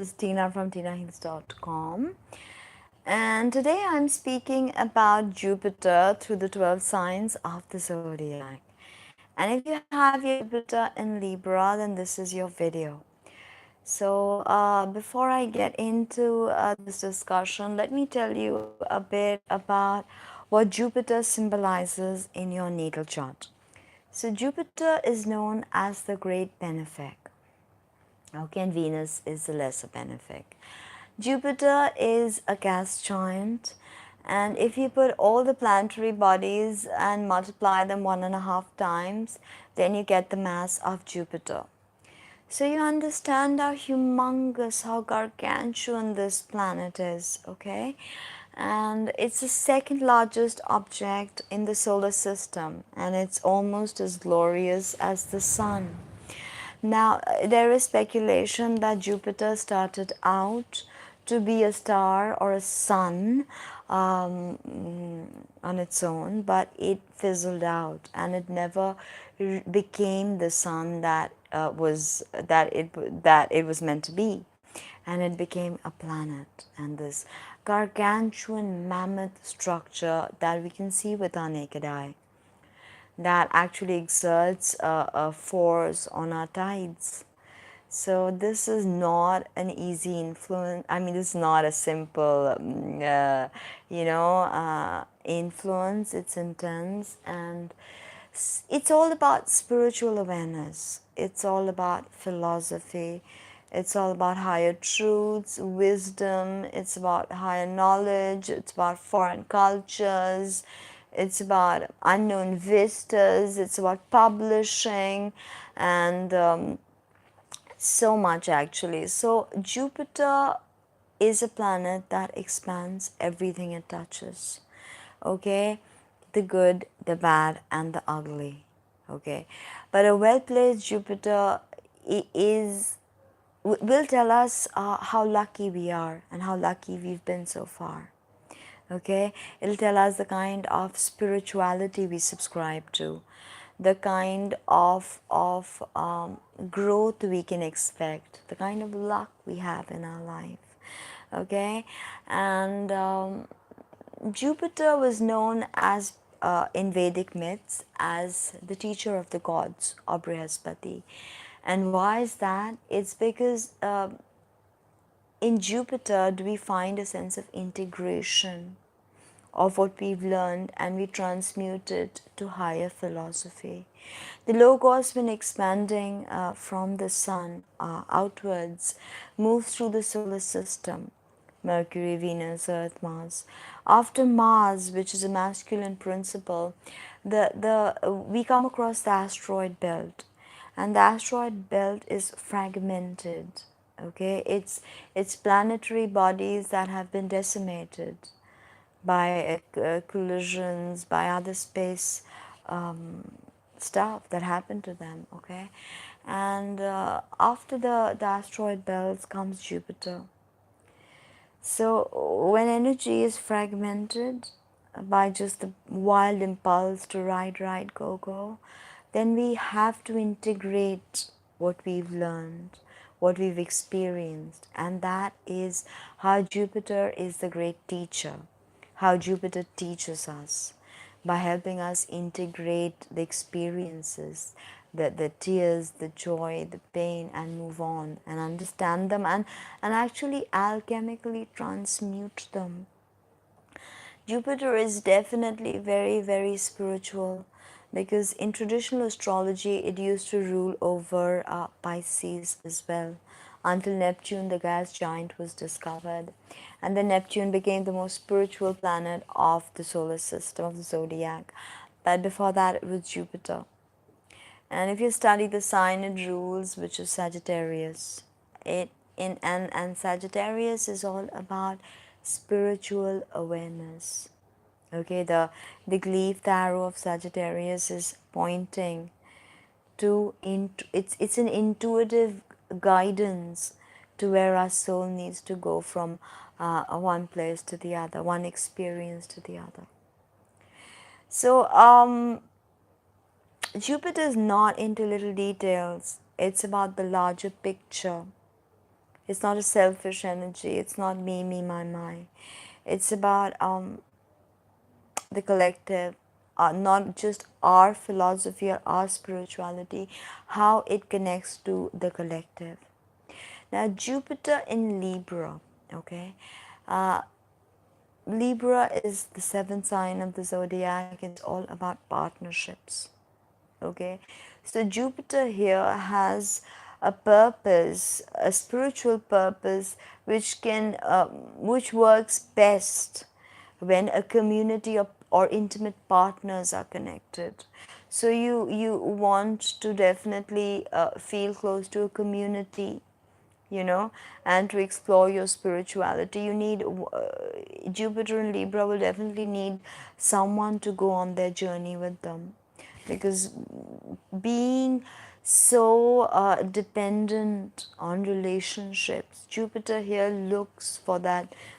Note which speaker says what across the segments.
Speaker 1: is Tina from TinaHeals.com, and today I'm speaking about Jupiter through the 12 signs of the zodiac. And if you have your Jupiter in Libra, then this is your video. So, before I get into this discussion, let me tell you a bit about what Jupiter symbolizes in your natal chart. So, Jupiter is known as the great benefic. Okay, and Venus is the lesser benefic. Jupiter is a gas giant, and if you put all the planetary bodies and multiply them 1.5 times, then you get the mass of Jupiter. So you understand how humongous, how gargantuan this planet is, okay? And it's the second largest object in the solar system, and it's almost as glorious as the sun. Now, there is speculation that Jupiter started out to be a star or a sun on its own, but it fizzled out and it never became the sun that it was meant to be, and it became a planet. And this gargantuan mammoth structure that we can see with our naked eye, that actually exerts a force on our tides. So this is not an easy influence. I mean, this is not a simple, influence. It's intense, and it's all about spiritual awareness. It's all about philosophy. It's all about higher truths, wisdom. It's about higher knowledge. It's about foreign cultures. It's about unknown vistas. It's about publishing, and so much actually. So Jupiter is a planet that expands everything it touches. Okay, the good, the bad, and the ugly. Okay, but a well-placed Jupiter will tell us how lucky we are and how lucky we've been so far. Okay, it'll tell us the kind of spirituality we subscribe to, the kind of growth we can expect, the kind of luck we have in our life. Okay, and Jupiter was known as in Vedic myths as the teacher of the gods, or Brihaspati. And why is that? It's because in Jupiter do we find a sense of integration of what we've learned, and we transmute it to higher philosophy. The Logos, when expanding from the sun outwards, moves through the solar system: Mercury, Venus, Earth, Mars. After Mars, which is a masculine principle, we come across the asteroid belt, and the asteroid belt is fragmented. Okay, it's planetary bodies that have been decimated by collisions, by other space stuff that happened to them. Okay, and after the asteroid belts comes Jupiter. So when energy is fragmented by just the wild impulse to ride, go, then we have to integrate what we've learned, what we've experienced, and that is how Jupiter is the great teacher, how Jupiter teaches us by helping us integrate the experiences, the tears, the joy, the pain, and move on and understand them, and actually alchemically transmute them. Jupiter is definitely very, very spiritual, because in traditional astrology it used to rule over Pisces as well, until Neptune, the gas giant, was discovered. And then Neptune became the most spiritual planet of the solar system, of the zodiac. But before that, it was Jupiter. And if you study the sign it rules, which is Sagittarius, and Sagittarius is all about spiritual awareness. Okay, the glyph, the arrow of Sagittarius is pointing to it's an intuitive guidance to where our soul needs to go from one place to the other, one experience to the other. So Jupiter is not into little details. It's about the larger picture. It's not a selfish energy. It's not me, me, my. It's about the collective, not just our philosophy or our spirituality, how it connects to the collective. Now, Jupiter in Libra, okay? Uh, Libra is the seventh sign of the zodiac. It's all about partnerships, okay? So, Jupiter here has a purpose, a spiritual purpose, which works best when a community or intimate partners are connected. So you want to definitely feel close to a community, and to explore your spirituality. You need Jupiter and Libra will definitely need someone to go on their journey with them, because being so dependent on relationships, Jupiter here looks for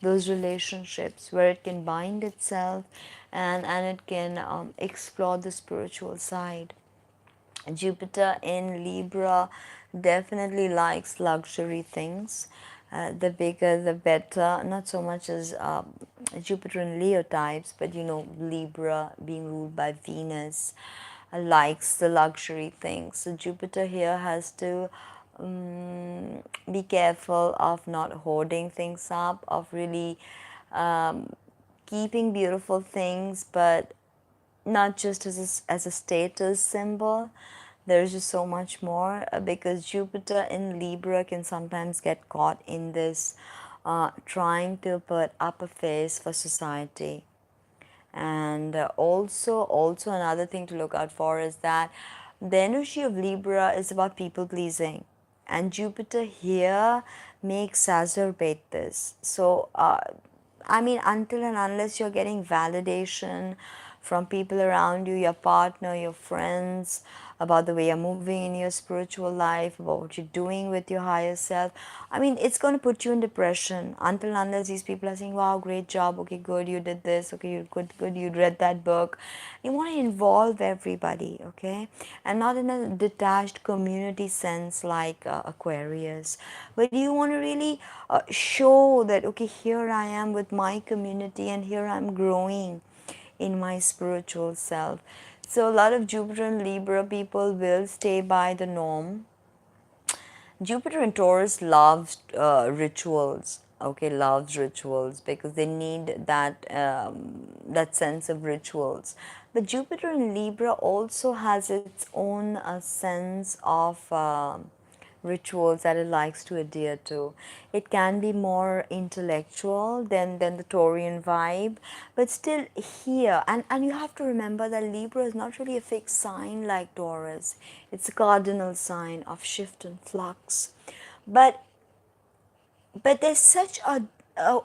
Speaker 1: those relationships where it can bind itself, and it can explore the spiritual side. Jupiter in Libra definitely likes luxury things. The bigger, the better. Not so much as Jupiter in Leo types, but Libra being ruled by Venus likes the luxury things. So Jupiter here has to be careful of not hoarding things up, of really keeping beautiful things, but not just as a status symbol. There's just so much more, because Jupiter in Libra can sometimes get caught in this trying to put up a face for society. And also another thing to look out for is that the energy of Libra is about people pleasing, and Jupiter here may exacerbate this. So I mean, until and unless you're getting validation from people around you, your partner, your friends, about the way you're moving in your spiritual life, about what you're doing with your higher self, I mean, it's going to put you in depression until and unless these people are saying, wow, great job, okay, good, you did this, okay, you good, you read that book. You want to involve everybody, okay, and not in a detached community sense like Aquarius, but you want to really show that, okay, here I am with my community, and here I'm growing in my spiritual self. So a lot of Jupiter and Libra people will stay by the norm. Jupiter in Taurus loves rituals. Okay, loves rituals because they need that sense of rituals. But Jupiter in Libra also has its own sense of rituals that it likes to adhere to. It can be more intellectual than the Taurian vibe, but still here, and you have to remember that Libra is not really a fixed sign like Taurus. It's a cardinal sign of shift and flux. But there's such a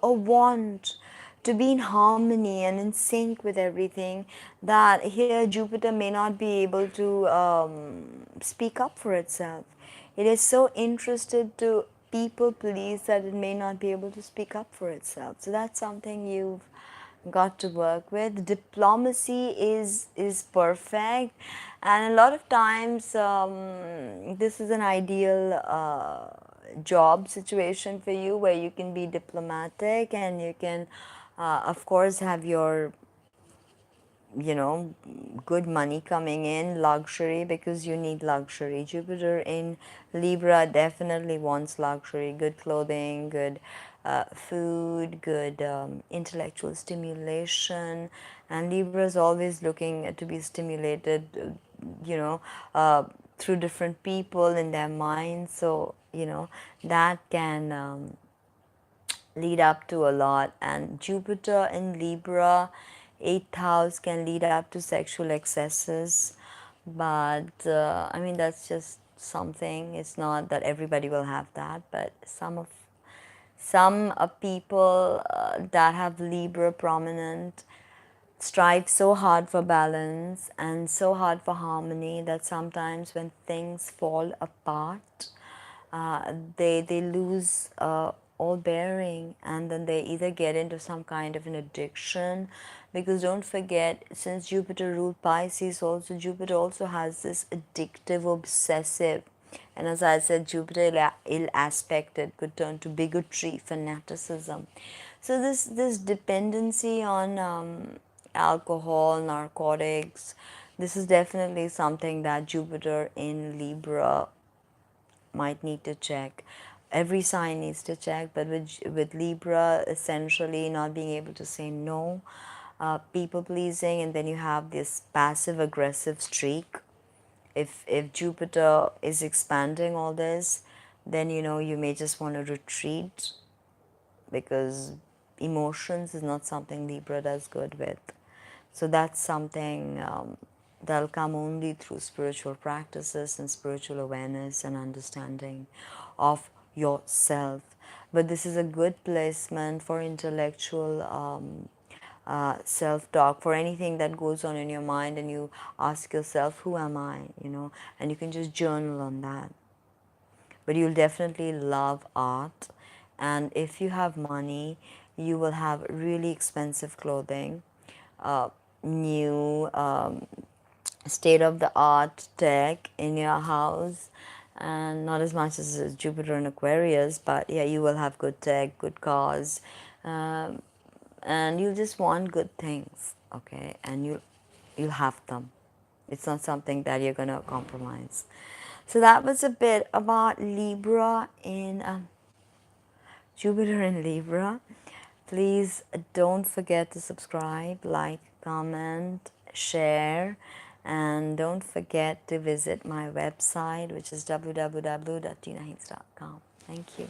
Speaker 1: want to be in harmony and in sync with everything, that here Jupiter may not be able to speak up for itself. It is so interested to people please that it may not be able to speak up for itself. So that's something you've got to work with. Diplomacy is perfect, and a lot of times this is an ideal job situation for you, where you can be diplomatic and you can of course have your good money coming in, luxury, because you need luxury. Jupiter in Libra definitely wants luxury, good clothing, good food, good intellectual stimulation, and Libra is always looking to be stimulated, you know, through different people in their minds. So that can lead up to a lot. And Jupiter in Libra, 8th house, can lead up to sexual excesses, but I mean, that's just something. It's not that everybody will have that, but some people that have Libra prominent strive so hard for balance and so hard for harmony that sometimes when things fall apart, they lose all bearing, and then they either get into some kind of an addiction, because don't forget, since Jupiter ruled Pisces, also Jupiter also has this addictive, obsessive And as I said, Jupiter ill aspected could turn to bigotry, fanaticism. So this dependency on alcohol, narcotics, this is definitely something that Jupiter in Libra might need to check. Every sign needs to check, but with Libra, essentially not being able to say no, people pleasing, and then you have this passive aggressive streak. If Jupiter is expanding all this, then you may just want to retreat, because emotions is not something Libra does good with. So that's something that'll come only through spiritual practices and spiritual awareness and understanding of yourself. But this is a good placement for intellectual self-talk, for anything that goes on in your mind, and you ask yourself, who am I? And you can just journal on that. But you'll definitely love art, and if you have money, you will have really expensive clothing, new state-of-the-art tech in your house, and not as much as Jupiter and Aquarius, but yeah, you will have good tech, good cars, um, and you just want good things, okay, and you'll have them. It's not something that you're going to compromise. So that was a bit about Libra in Jupiter in Libra. Please don't forget to subscribe, like, comment, share, and don't forget to visit my website, which is www.tinahins.com. Thank you.